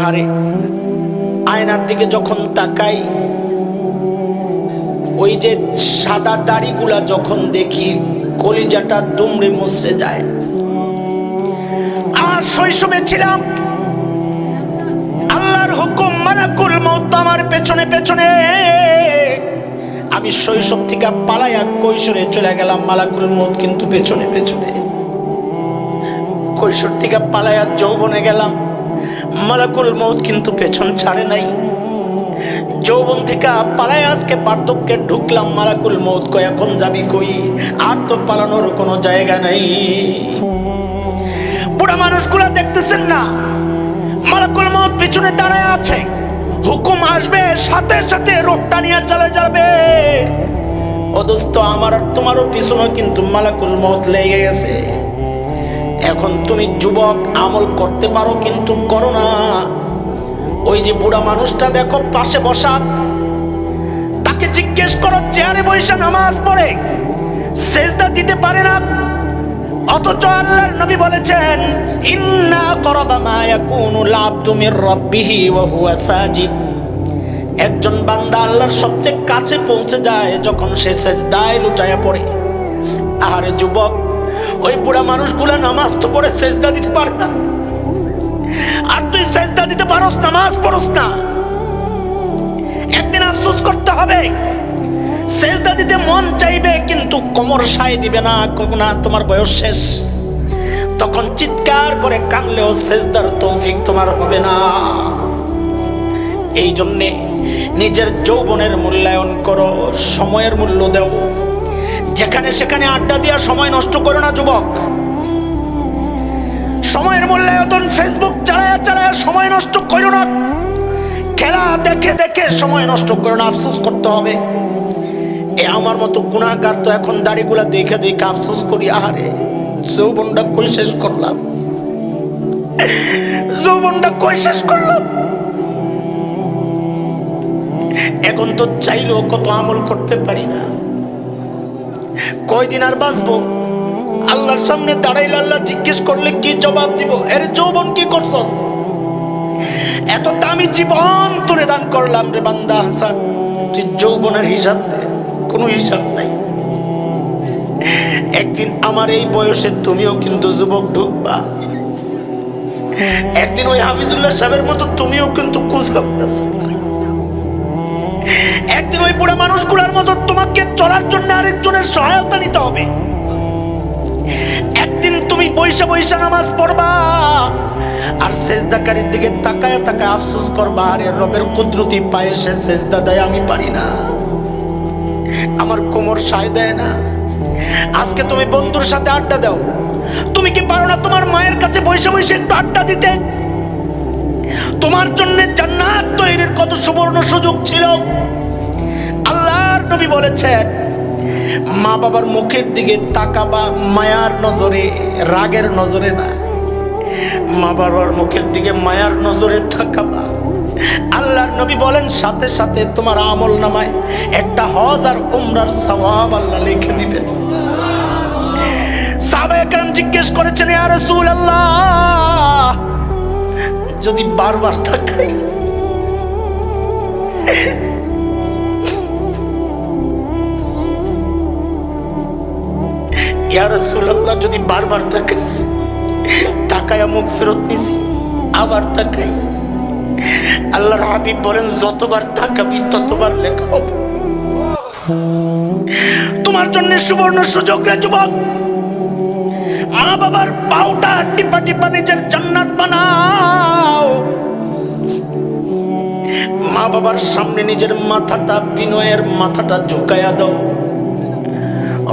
আরে আয়নার দিকে যখন তাকাই, ওই যে সাদা দাড়িগুলা যখন দেখি, কলিজাটা দুমড়ে মুচড়ে যায়। আর শৈশবে ছিলাম, আল্লাহর হুকুম মালাকুল মউত আমার পেছনে পেছনে। আমি শৈশব থেকে পালাইয়া কৈশোরে চলে গেলাম, মালাকুল মউত কিন্তু পেছনে পেছনে। কৈশোর থেকে পালাইয়া যৌবনে গেলাম, মালাকুল মউত কিন্তু পেছন ছাড়ে নাই। যৌবন থেকে পালাইয়া আজকে বার্ধক্যে ঢুকলাম, মালাকুল মউত কয় এখন যাবি কই? আর তো পালানোর কোনো জায়গা নাই। বুড়া মানুষগুলা দেখতেছেন না, মালাকুল মউত পিছনে দাঁড়ায় আছে, হুকুম আসবে সাথে সাথে রোগটা নিয়ে চলে যাবে। ও দোস্ত, আমার আর তোমারও পিছনে কিন্তু মালাকুল মউত লেগে গেছে। এখন তুমি যুবক, আমল করতে পারো কিন্তু করো না। ওই যে বুড়া মানুষটা দেখো পাশে বসা, তাকে জিজ্ঞেস করো চেয়ারে বসে নামাজ পড়ে সেজদা দিতে পারে না, অথচ আল্লাহর নবী বলেছেন ইন্না করাবা মা ইয়াকুনুল আবদু মির রাব্বিহি ওয়া হুয়া সাজিদ। একজন বান্দা আল্লাহর সবচেয়ে কাছে পৌঁছে যায় যখন সে সেজদায় লুটায়া পড়ে। আরে যুবক, ওই বুড়া মানুষগুলা নামাজ তো পড়ে সেজদা দিতে পারে না, আর তুই সেজদা দিতে পারোস, নামাজ পড়োস না। একদিন আফসোস করতে হবে। সেজদা দিতে মন চাইবে কিন্তু কোমর সায় দিবে না, না তোমার বয়স শেষ। তখন চিৎকার করে কাঁদলেও সেজদার তৌফিক তোমার হবে না। এই জন্যে নিজের যৌবনের মূল্যায়ন করো, সময়ের মূল্য দাও। যেখানে সেখানে আড্ডা দিয়া সময় নষ্ট করো না যুবক। সময়ের মূল্যায়ন ফেসবুক চালায়া চালায়া সময় নষ্ট করো না। খেলা দেখে দেখে সময় নষ্ট করো না, আফসোস করতে হবে। আমার মতো গুনাহগার তো এখন দাড়িগুলা দেখে দেখে আফসোস করি, আহারে যৌবনটা কই শেষ করলাম, যৌবনটা কই শেষ করলাম। এখন তো চাইলেও কত আমল করতে পারি না। কয়দিন আর বাঁচবো? আল্লাহর সামনে দাঁড়াইলে আল্লাহ জিজ্ঞেস করলে কি জবাব দিব? এর যৌবন কি করছস? এত দামি জীবন তোরে দান করলাম রে বান্দা হাসান, তুই যৌবনের হিসাব দে, কোনো হিসাব নাই। একদিন আমার এই বয়সে তুমিও কিন্তু যুবক ঢুকবা, একদিন ওই হাফিজুল্লাহ সাহেবের মতো তুমিও কিন্তু কুজলাম। একদিন ওই বুড়া মানুষগুলোর মতো তোমাকে চলার জন্য আরেকজনের সহায়তা নিতে হবে। একদিন তুমি বৈশা বৈশা নামাজ পড়বা আর সেজদাকারীর দিকে তাকায় তাকায় আফসোস করবা, আরে রবের কুদরতি পায়ে সে সেজদা দেয়, আমি পারি না, আমার কোমর সায় দেয় না। আজকে তুমি বন্ধুর সাথে আড্ডা দাও, তুমি কি পারো না তোমার মায়ের কাছে বৈশা বৈশা একটু আড্ডা দিতে? তোমার জন্য জান্নাত তৈরির কত সুবর্ণ সুযোগ ছিল। আল্লাহর নবী বলেছেন মা বাবার মুখের দিকে তাকাবা মায়ার নজরে, রাগের নজরে না। মা বাবার মুখের দিকে মায়ার নজরে তাকাবা। আল্লাহর নবী বলেন সাথে সাথে তোমার আমল নামায় একটা হজ আর উমরার সওয়াব আল্লাহ লিখে দিবেন। সাহাবায়ে কেরাম জিজ্ঞেস করেছেন ইয়া রাসূলুল্লাহ, যদি বারবার তাকাই, ইয়া রাসূলুল্লাহ যদি বারবার তাকাই, তাকায়া মুখ ফেরত নিছি, আবার তাকাই। আল্লাহর হাবিব বলেন যতবার তাকাবি ততবার লেখা হবে। তোমার জন্য সুবর্ণ সুযোগ রে যুবক। মা বাবার পাউটা টিপা টিপা নিজের জান্নাত বানাও। মা বাবার সামনে নিজের মাথাটা, বিনয়ের মাথাটা ঝুঁকায়া দাও।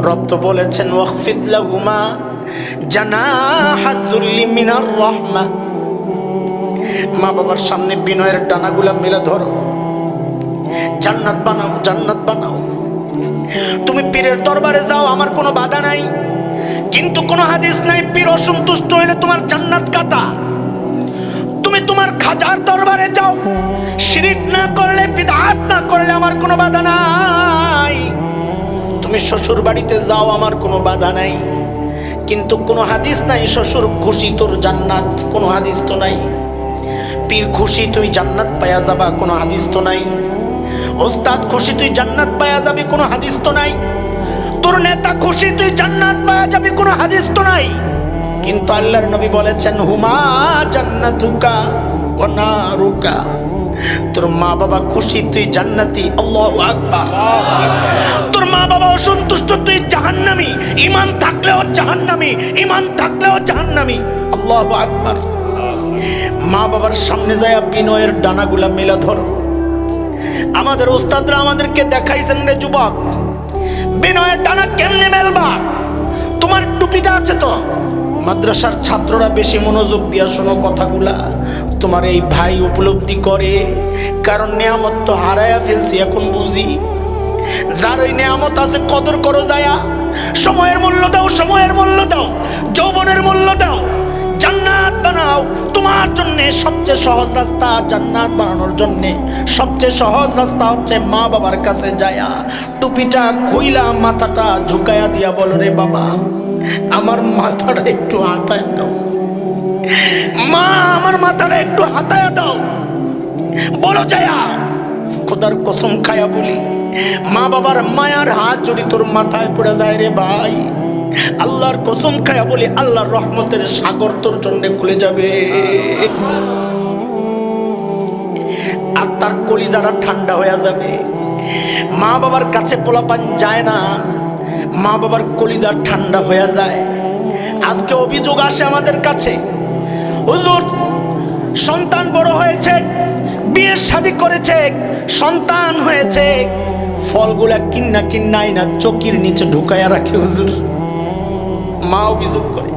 রব তো বলেছেন ওয়াখফিদ লাহুমা জানাহায যুল্লি মিনার রাহমা। মা বাবার সামনে বিনয়ের ডানাগুলা মেলে ধরো, জান্নাত বানাও, জান্নাত বানাও। তুমি পীরের দরবারে যাও, আমার কোনো বাধা নাই, কিন্তু কোনো হাদিস নাই পীর অসন্তুষ্ট হইলে তোমার জান্নাত কাটা। তুমি তোমার খাজার দরবারে যাও, শিরক না করলে, বিদআত না করলে আমার কোনো বাধা নাই। তুমি শ্বশুর বাড়িতে যাও, আমার কোনো বাধা নাই, কিন্তু কোনো হাদিস নাই শ্বশুর খুশি তোর জান্নাত, কোনো হাদিস তো নাই। পীর খুশি তুই জান্নাত পায়া যাবা, কোনো হাদিস তো নাই। ওস্তাদ খুশি তুই জান্নাত পায়া যাবি, কোনো হাদিস তো নাই। তোর নেতা খুশি তুই জান্নাত পায়া যাবি, কোনো হাদিস তো নাই। কিন্তু আল্লাহর নবী বলেছেন হুমা জান্নাতুকা ওয়া নারুকা। তোর মা বাবা খুশি তুই জান্নাতি, আল্লাহু আকবার। তোর মা বাবা অসন্তুষ্ট তুই জাহান্নামী, ঈমান থাকলেও জাহান্নামী, ঈমান থাকলেও জাহান্নামী, আল্লাহু আকবার। মা বাবার সামনে যায় বিনয়ের ডানাগুলা মেলা ধরো। আমাদের উস্তাদরা আমাদেরকে দেখাইছেন রে যুবক, বিনয়ের ডানা কেমনে মেলবা। তোমার টুপিটা আছে তো, মাদ্রাসার ছাত্ররা বেশি মনোযোগ দিয়া শোনো কথাগুলা। তোমার এই ভাই উপলব্ধি করে, কারণ নিয়ামত তো হারায়া ফেলছি, এখন বুঝি। যার ওই নিয়ামত আছে কদর করো যায়া। সময়ের মূল্য দাও, সময়ের মূল্য দাও, যৌবনের মূল্য দাও, জান্নাত বানাও। তোমার জন্য সবচেয়ে সহজ রাস্তা, জান্নাত বানানোর জন্য সবচেয়ে সহজ রাস্তা হচ্ছে মা বাবার কাছে যায়া টুপিটা খুইলা মাথাটা ঝুঁকায়া দিয়া বলো, রে বাবা আমার মাথাটা একটু হাতায় দাও, মা আমার মাথাটা একটু হাতায় দাও, বলো যায়া। খোদার কসম খায়া বলি, মা বাবার মায়ার হাত যদি তোর মাথায় পড়ে যায় রে ভাই, আল্লাহর কসম খায়া বলি আল্লাহর রহমতের সাগর তোর জন্য খুলে যাবে। আর তার কলিজাটা ঠান্ডা হয়ে যাবে। মা বাবার কাছে পোলাপান যায় না, মা বাবার কলিজা ঠান্ডা হয়ে যায়। আজকে অভিযোগ আসে আমাদের কাছে, হুজুর সন্তান বড় হয়েছে, বিয়ে শাদী করেছে, সন্তান হয়েছে, ফলগুলা কিন্নাই না চকির নিচে ঢুকায়া রাখে হুজুর। মা অভিযোগ করে,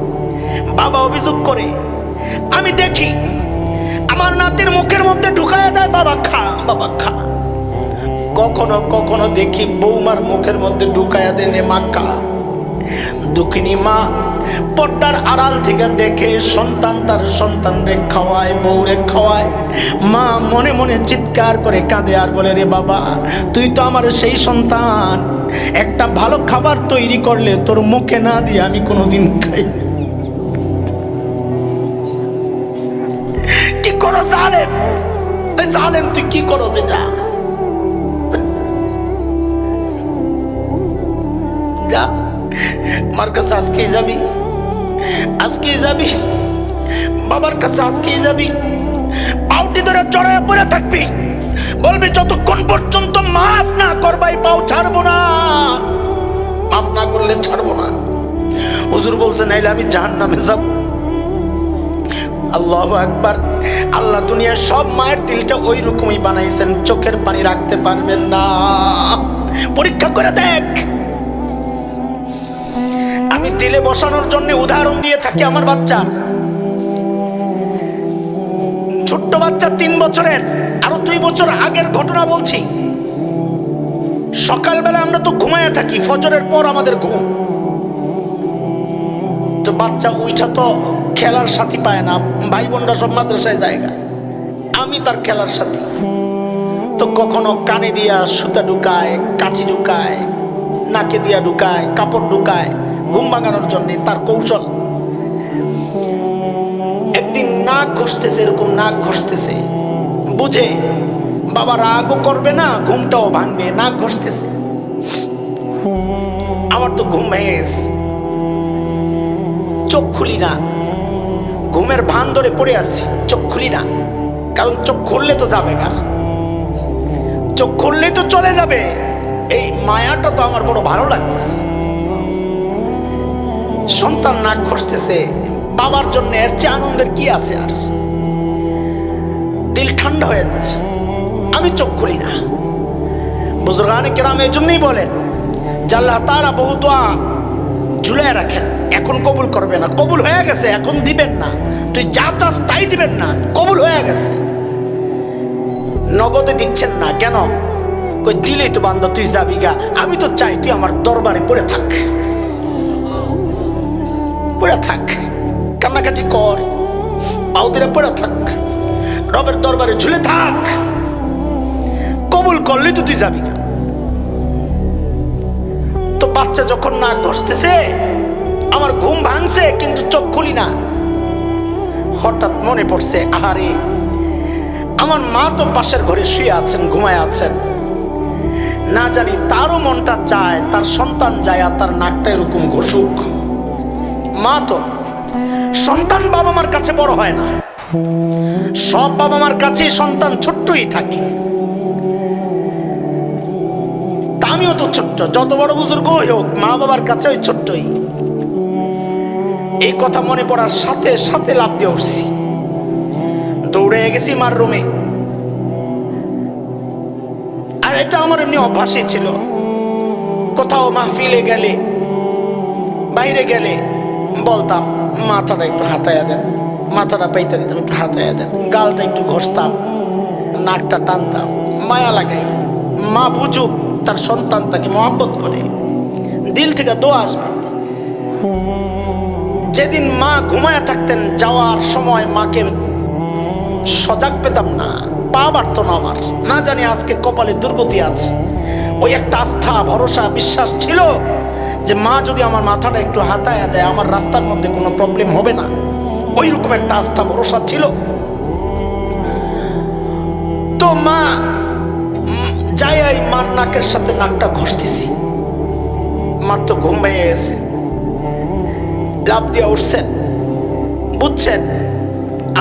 বাবা অভিযোগ করে। আমি দেখি আমার নাতির মুখের মধ্যে ঢুকায়া দেয়, বাবা খা, বাবা খা। কখনো কখনো দেখি বৌমার মুখের মধ্যে ঢুকায়া দেনে মা খা। দুঃখিনী মা পর্দার আড়াল থেকে দেখে সন্তান তার সন্তানরে খাওয়ায়, বউরে খাওয়ায়। মা মনে মনে চিৎকার করে কাঁদে আর বলে, রে বাবা তুই তো আমার সেই সন্তান, একটা ভালো খাবার তৈরি করলে তোর মুখে না দিয়ে আমি কোনোদিন খাই। কি করো জালেম, জালেম তুই কি করো যেটা। যা মার কাছে আজকেই যাবি, আজকেই যাবি, বাবার কাছে আজকেই যাবি, পাউটি ধরে চড়াইয়া পড়ে থাকবি, বলবি যতক্ষণ পর্যন্ত মাফ না করবাই পাও ছাড়বো না, মাফ না করলে ছাড়বো না। হুজুর বলছে নাইলে আমি জাহান্নামে যাব। আল্লাহু আকবার। আল্লাহ দুনিয়ার সব মায়ের দিলটা ওই রকমই বানাইছেন, চোখের পানি রাখতে পারবেন না। পরীক্ষা করে দেখ। আমি দিলে বসানোর জন্য উদাহরণ দিয়ে থাকি আমার বাচ্চা, ছোট্ট বাচ্চা 3 বছরের, আরো 2 বছর আগের ঘটনা বলছি। সকালবেলা আমরা তো ঘুমায়া থাকি, ফজরের পর আমাদের ঘুম। তো বাচ্চা উইঠা তো খেলার সাথী পায় না, ভাই বোনরা সব মাদ্রাসায় জায়গা, আমি তার খেলার সাথী। তো কখনো কানে দিয়া সুতা ঢুকায়, কাঠি ঢুকায়, নাকে দিয়া ঢুকায়, কাপড় ঢুকায়, ঘুম ভাঙানোর জন্য তার কৌশল। একদিন নাক ঘষতেছে, এরকম নাক ঘষতেছে, বুঝে বাবা রাগও করবে না, ঘুমটাও ভাঙবে, নাক ঘষতেছে। আমার তো ঘুম ভেঙে গেছে, চোখ খুলি না, ঘুমের ভান ধরে পড়ে আছি, চোখ খুলি না, কারণ চোখ খুললে তো যাবে না, চোখ খুললেই তো চলে যাবে। এই মায়াটা তো আমার বড় ভালো লাগতেছে। সন্তান নাক ঘষতেছে, বাবার জন্য এর চেয়ে আনন্দের কি আছে আর। দিল ঠান্ডা হয়ে যাচ্ছে, আমি চোখ খুলি না। বুজুর্গানে কেরাম এই জন্যই বলেন যে আল্লাহ তাআলা বহু দোয়া ঝুলিয়ে রাখেন, এখন কবুল করবে না, কবুল হয়ে গেছে, এখন দিবেন না, তুই যা চাস তাই দিবেন না, কবুল হয়ে গেছে। নগদে দিচ্ছেন না কেন? কই দিলেই তো বান্দা তুই যাবি গা, আমি তো চাই তুই আমার দরবারে পড়ে থাক, পড়ে থাক, কান্নাকাটি কর, পাউদিরে পড়ে থাক, রবের দরবারে ঝুলে থাক, কবুল করলেই তো তুই যাবি গা। তো বাচ্চা যখন নাক ঘষতেছে, আমার ঘুম ভাঙছে কিন্তু চোখ খুলি না। হঠাৎ মনে পড়ছে, আহারে আমার মা তো পাশের ঘরে শুয়ে আছেন, ঘুমায় আছেন, না জানি তারও মনটা চায় তার সন্তান যায় আর তার নাকটা এরকম ঘষুক। মা তো সন্তান বাবা মার কাছে বড় হয় না, সব বাবা মার কাছে সন্তান ছোট্টই থাকে। আমিও তো ছোট্ট, যত বড় বুজুর্গ হোক মা বাবার কাছে ওই ছোট্টই। এই কথা মনে পড়ার সাথে সাথে লাফ দিয়ে উঠছি, দৌড়ে গেছি মার রুমে। আর এটা আমার এমনি অভ্যাসই ছিল, কোথাও মাহফিলে গেলে বাইরে গেলে বলতাম মাথাটা একটু হাতায়া দেন, মাথাটা পাইতে দিতাম, একটু হাতায়া দেন, গালটা একটু ঘষতাম, নাকটা টানতাম, মায়া লাগাই। মা বুঝুক তার সন্তান তাকে মহব্বত করে, দিল থেকে দোয়া আসবে। যেদিন মা ঘুমায় থাকতেন, যাওয়ার সময় মাকে সজাগ পেতাম না, পা বাড়তো না আমার, না জানি আজকে কপালে দুর্গতি আছে। ওই একটা আস্থা, ভরসা, বিশ্বাস ছিল যে মা যদি আমার মাথাটা একটু হাতায়া দেয় আমার রাস্তার মধ্যে কোনো প্রবলেম হবে না, ওই রকম একটা আস্থা ভরসা ছিল। তো মা যাই মার নাকের সাথে নাকটা ঘষতেছি, মার তো ঘুম ভেঙে গেছে, লাফ দিয়ে উঠছেন, বুঝছেন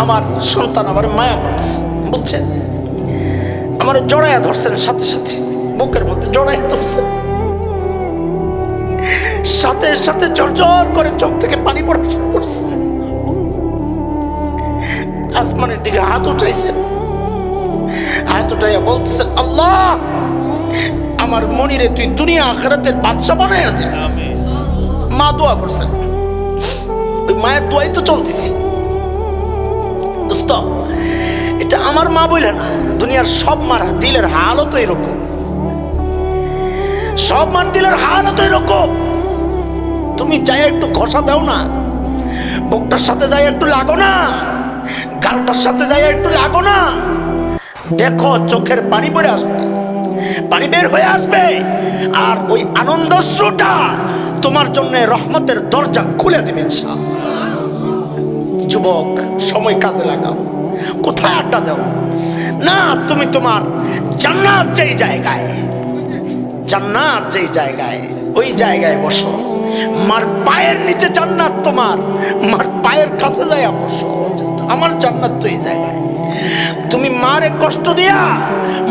আমার সন্তান আমার মায়া করতেছে, বুঝছেন আমার জড়াইয়া ধরছেন, সাথে সাথে বুকের মধ্যে জড়াইয়া ধরছেন, সাথে সাথে ঝরঝর করে চোখ থেকে পানি পড়া শুরু করছে। আসমানের দিকে হাত উঠাইছেন, হাত উঠাইয়া বলতেছেন আল্লাহ আমার মনিরে তুই দুনিয়া আখিরাতের বাদশা বানাইয়া দে। মা দোয়া করছেন, ওই মায়ের দোয়াই তো চলতেছি। দোস্ত এটা আমার মা বলে না, দুনিয়ার সব মার দিলের হালও তো এরকম, সব মার দিলের হালও তো এরকম। তুমি যাই একটু ঘষা দাও না, বুকটার সাথে যাই একটু লাগো না, গালটার সাথে যাই একটু লাগো না, দেখো চোখের পানি পড়ে আসবে, পানি বের হয়ে আসবে, আর ওই আনন্দশ্রুটা তোমার জন্য রহমতের দরজা খুলে দেবে ইনশাআল্লাহ। যুবক সময় কাজে লাগাও, কোথায় আড্ডা দাও না, তুমি তোমার জান্নাত যেই জায়গায়, জান্নাত যেই জায়গায় ওই জায়গায় বসো, মার পায়ের নিচে জান্নাত তোমার, মার পায়ের কাছে যায় বসো, আমার জান্নাত তো এই জায়গায়। তুমি মারে কষ্ট দিয়া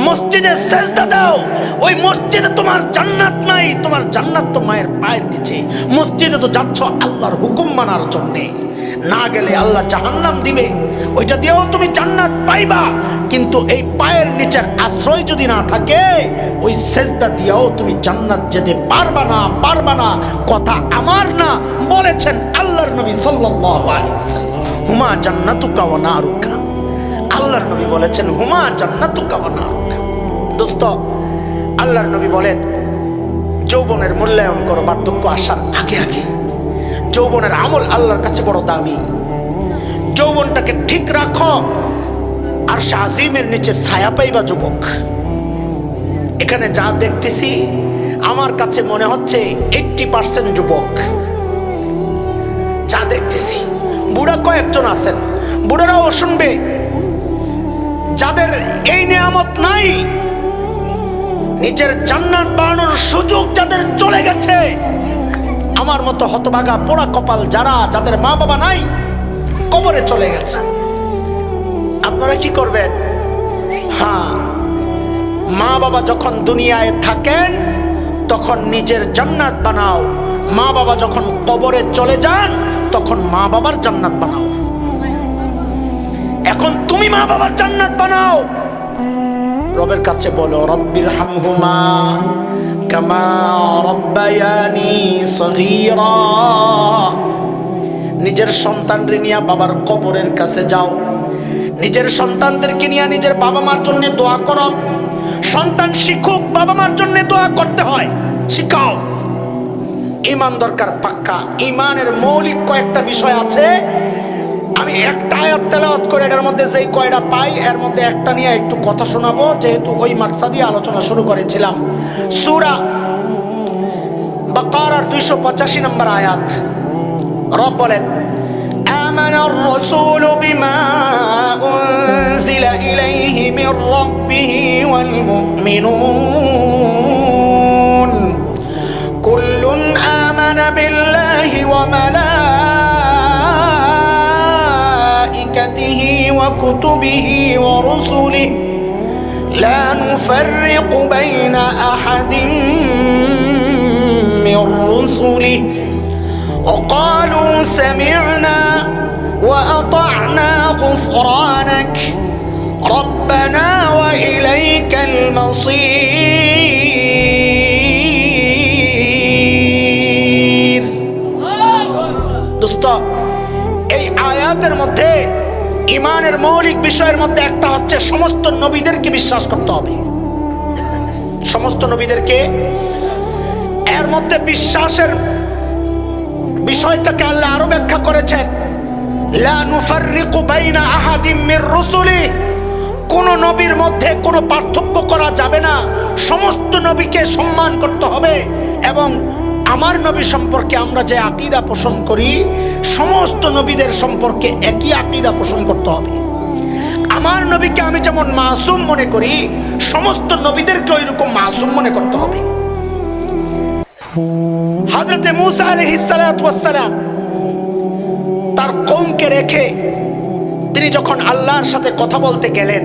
মসজিদে সেজদা দাও, ওই মসজিদে তোমার জান্নাত নাই, তোমার জান্নাত তো মায়ের পায়ের নিচে। মসজিদে তো যাচ্ছ আল্লাহর হুকুম মানার জন্যে, না গেলে আল্লাহ জাহান্নাম দিবে, ওইটা দিয়েও তুমি জান্নাত পাইবা, কিন্তু এই পায়ের নিচের আশ্রয় যদি না থাকে ওই সেজদা দিয়েও তুমি জান্নাত যেতে পারবা না, পারবা না। কথা আমার না, বলেছেন আল্লাহর নবী সাল্লাল্লাহু আলাইহি ওয়াসাল্লাম, হুমা জান্নাতুকা ওয়া নারুকা। আল্লাহর নবী বলেছেন হুমা জান্নাতুকা ওয়া নারুকা। দোস্ত আল্লাহর নবী বলেন যৌবনের মূল্যায়ন করো বার্ধক্য আসার আগে আগে। যৌবনের আমল আল্লাহর কাছে বড় দামি, যৌবনটাকে ঠিক রাখো আর শাহিমের নিচে ছায়া পাইবা। যুবক এখানে যা দেখতেছি আমার কাছে মনে হচ্ছে 80% যুবক যা দেখতেছি, বুড়া কয়েকজন আছেন, বুড়ারাও শুনবে, যাদের এই নিয়ামত নাই, নিজের জান্নাত বানানোর সুযোগ যাদের চলে গেছে, আমার মতো হতভাগা পোড়া কপাল যারা, যাদের মা বাবা নাই, কবরে চলে গেছে, আপনারা কি করবেন? হ্যাঁ, মা বাবা যখন দুনিয়ায় থাকেন তখন নিজের জান্নাত বানাও, মা বাবা যখন কবরে চলে যান তখন মা বাবার জান্নাত বানাও। এখন তুমি মা বাবার জান্নাত বানাও, রবের কাছে বলো রব্বির হামহুমা কামা রব্বায়ানি সগীরা। নিজের সন্তানরে নিয়ে বাবার কবরের কাছে যাও, নিজের সন্তানদেরকে নিয়ে নিজের বাবা মার জন্য দোয়া করো। সন্তান শিখুক বাবা মার জন্য দোয়া করতে হয়, শিখাও। ঈমান দরকার পাক্কা, ঈমানের মৌলিক কয়েকটা বিষয় আছে, আমি একটা আয়াত তেলাওয়াত করে এর মধ্যে যেই কয়টা পাই এর মধ্যে একটা নিয়ে একটু কথা শোনাবো, যেহেতু ওই মাকসাদি আলোচনা শুরু করেছিলাম। সূরা বাকারার 285 নম্বর আয়াত, রব বলেন آمن الرسول بما أنزل إليه من ربه والمؤمنون كل آمن بالله وملائكته وكتبه ورسله لا نفرق بين أحد من رسله وقالوا سمعنا وأطعنا غفرانك ربنا وإليك المصير دوست এই আয়াতের মধ্যে ইমানের মৌলিক বিষয়ের মধ্যে একটা হচ্ছে সমস্ত নবীদেরকে বিশ্বাস করতে হবে সমস্ত নবীদেরকে এর মধ্যে বিশ্বাসের বিষয়টাকে আল্লাহ আরো ব্যাখ্যা করেছেন লা নুফাররিকু বাইনা আহাদিম মির রুসুলি কোন নবীর মধ্যে কোনো পার্থক্য করা যাবে না সমস্ত নবীকে সম্মান করতে হবে এবং আমার নবী সম্পর্কে আমরা যে আকীদা পোষণ করি সমস্ত নবীদের সম্পর্কে একই আকীদা পোষণ করতে হবে আমার নবীকে আমি যেমন মাসুম মনে করি সমস্ত নবীদেরকে ওইরকম মাসুম মনে করতে হবে হযরত মূসা আলাইহিস সালাতু ওয়াস সালাম তার কওমকে রেখে তিনি যখন আল্লাহর সাথে কথা বলতে গেলেন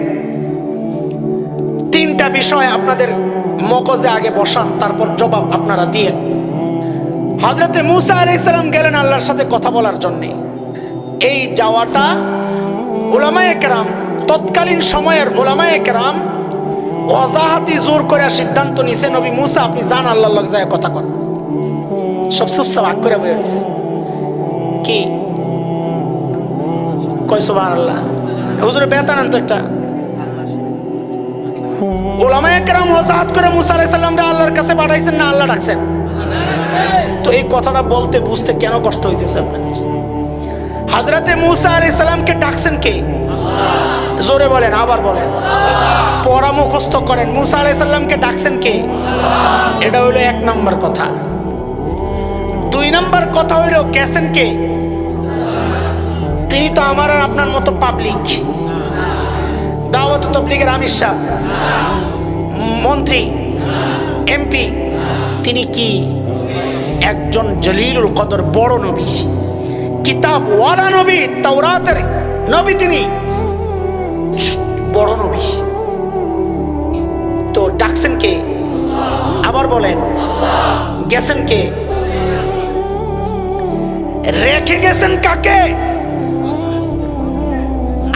তিনটা বিষয় আপনাদের মগজে আগে বসান তারপর জবাব আপনারা দিয়েন হযরত মূসা আলাইহিস সালাম গেলেন আল্লাহর সাথে কথা বলার জন্য এই যাওয়াটা উলামায়ে কেরাম তৎকালীন সময়ের উলামায়ে কেরাম ওয়াজাহাতি জোর করে সিদ্ধান্ত নিছে নবী মূসা আপনি যান আল্লাহর লগে যায় কথা কন সব চুপচাপ আগ করে বসে রইছে কি কয় সুবহানাল্লাহ হুজুর বেতান তো একটা উলামায়ে কেরাম ওয়াজাহাত করে মূসা আলাইহিস সালামকে আল্লাহর কাছে পাঠাইছেন না আল্লাহ ডাকছেন তো এই কথাটা বলতে বুঝতে কেন কষ্ট হইতেছে আপনাদের হযরতে মূসা আলাইহিস সালামকে ডাকছেন কে আল্লাহ জোরে বলেন আবার বলেন পড়া মুখস্থ করেন মূসা আলাইহিস সালামকে ডাকছেন কে আল্লাহ এটা হলো এক নাম্বার কথা দুই নাম্বার কথা হলো গেছেন কে তিনি তো আমার আর আপনার মতো পাবলিক দাওয়াত তাবলীগের আমির সাহেব মন্ত্রী এমপি তিনি কি একজন জলিলুল কদর বড় নবী কিতাব ওয়ালা নবী তাওরাতের নবী তিনি বড় নবী তো ডাকছেন কে আবার বলেন গেছেন কে রেখে গেছেন কাকে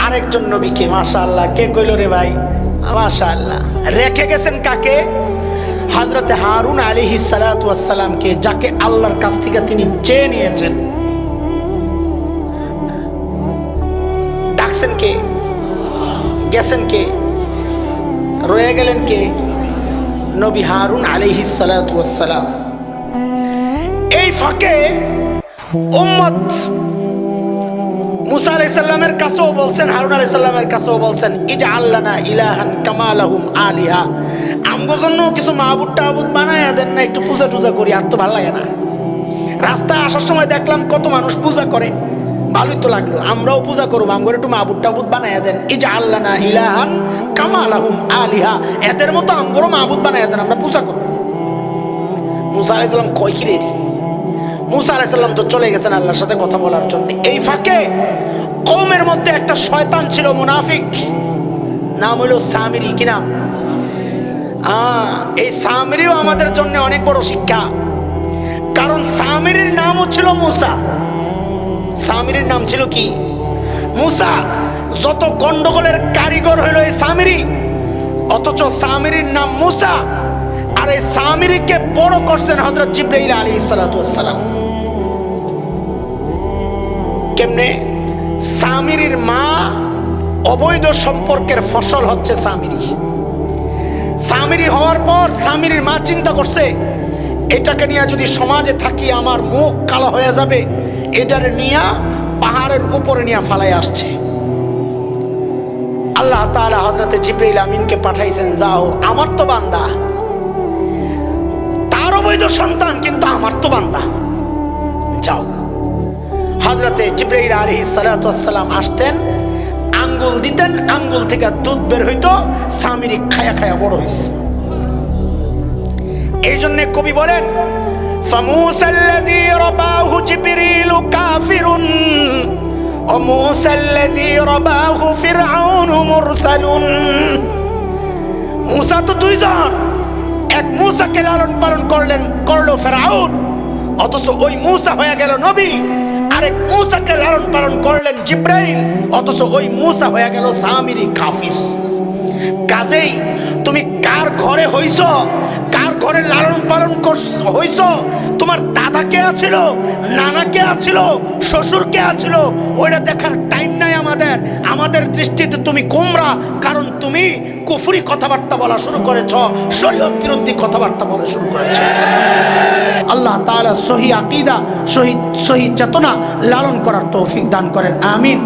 আরেকজন নবীকে মাশাআল্লাহ কে কইল রে ভাই মাশাআল্লাহ রেখে গেছেন কাকে হযরত হারুন আলাইহিস সালাতু ওয়াস সালামকে যাকে আল্লাহর কাছ থেকে তিনি চেয়ে নিয়েছেন ডাকছেন কে গেছেন কে রয়ে গেলেন কে নবী হারুন আলাইহিস সালাতু ওয়াস সালাম এই ফাঁকে উম্মত মুসা আলাইহিস সালামের কাছেও বলছেন হারুন আলাইহিস সালামের কাছেও বলছেন ইজআল লানা ইলাহান কামা লাহুম আলিহা আমগো জন্য কিছু মাহবুদ টাবুদ বানায়া দেন না একটু পূজা টুজা করি আর তো ভালো লাগে না রাস্তায় আসার সময় দেখলাম কত মানুষ পূজা করে ভালোই তো লাগলো আমরাও পূজা করব আমগো একটু মাহবুদ টাবুদ বানায়া দেন ইজআল লানা ইলাহান কামা লাহুম আলিহা এদের মতো আমগোরও মাহবুদ বানায়া দেন আমরা পূজা করব মুসা আলাইহিস সালাম কই কি রেডি মুসা আলাইহিস সালাম তো চলে গেছেন আল্লাহর সাথে কথা বলার জন্য এই ফাঁকে কওমের মধ্যে একটা শয়তান ছিল মুনাফিক নাম হলো সামিরি কি নাম এই সামিরিও আমাদের জন্য অনেক বড় শিক্ষা কারণ সামিরির নামও ছিল মুসা সামিরির নাম ছিল কি মুসা যত গন্ডগোলের কারিগর হলো এই সামিরি অথচ সামিরির নাম মুসা আর এই সামিরিকে বড় করছেন হযরত জিবরাইল আলাইহিস সালাতু ওয়াস সালাম কেমনে সামিরির মা অবৈধ সম্পর্কের ফসল হচ্ছে সামিরি হওয়ার পর সামিরির মা চিন্তা করছে এটাকে নিয়ে যদি সমাজে থাকি আমার মুখ কালো হয়ে যাবে এটারে নিয়ে পাহাড়ের উপরে নিয়ে ফালাই আসছে আল্লাহ তাআলা হযরত জিবরাইল আমিনকে পাঠাইছেন যাও আমার তো বান্দা তার অবৈধ সন্তান কিন্তু আমার তো বান্দা যাও হযরতে জিবরাইল আলাইহিস সালাতু ওয়াস সালাম আসতেন, আঙ্গুল দিতেন, আঙ্গুল থেকে দুধ বের হইতো, সামিরি খায়া খায়া বড় হইছে। এই জন্য কবি বলেন ফামুসাল্লাযী রাবাহু জিবরিলু কাফিরুন ওয়া মুসাল্লাযী রাবাহু ফিরআউনু মুরসালুন। মুসা তো দুইজন, এক মুসাকে লালন পালন করলো ফেরাউন, অথচ ওই মুসা হয়ে গেল নবী। আরেক মুসাকে লালন পালন করলেন জিবরাইল, অথচ ওই মুসা হয়ে গেল সামিরি কাফির। কাজেই তুমি কার ঘরে হইছ, কার ঘরে লালন পালন হইছ, তোমার দাদা কে আছিল, নানা কে আছিল, শ্বশুর কে আছিল, ওইটা দেখার টাইম নাই আমাদের। আমাদের দৃষ্টিতে তুমি গোমরা, কারণ তুমি কুফরি কথাবার্তা বলা শুরু করেছ, শরীয়ত বিরোধী কথাবার্তা বলা শুরু করেছ। আল্লাহ তাআলা সহি আকীদা, সহি চেতনা লালন করার তৌফিক দান করেন, আমিন।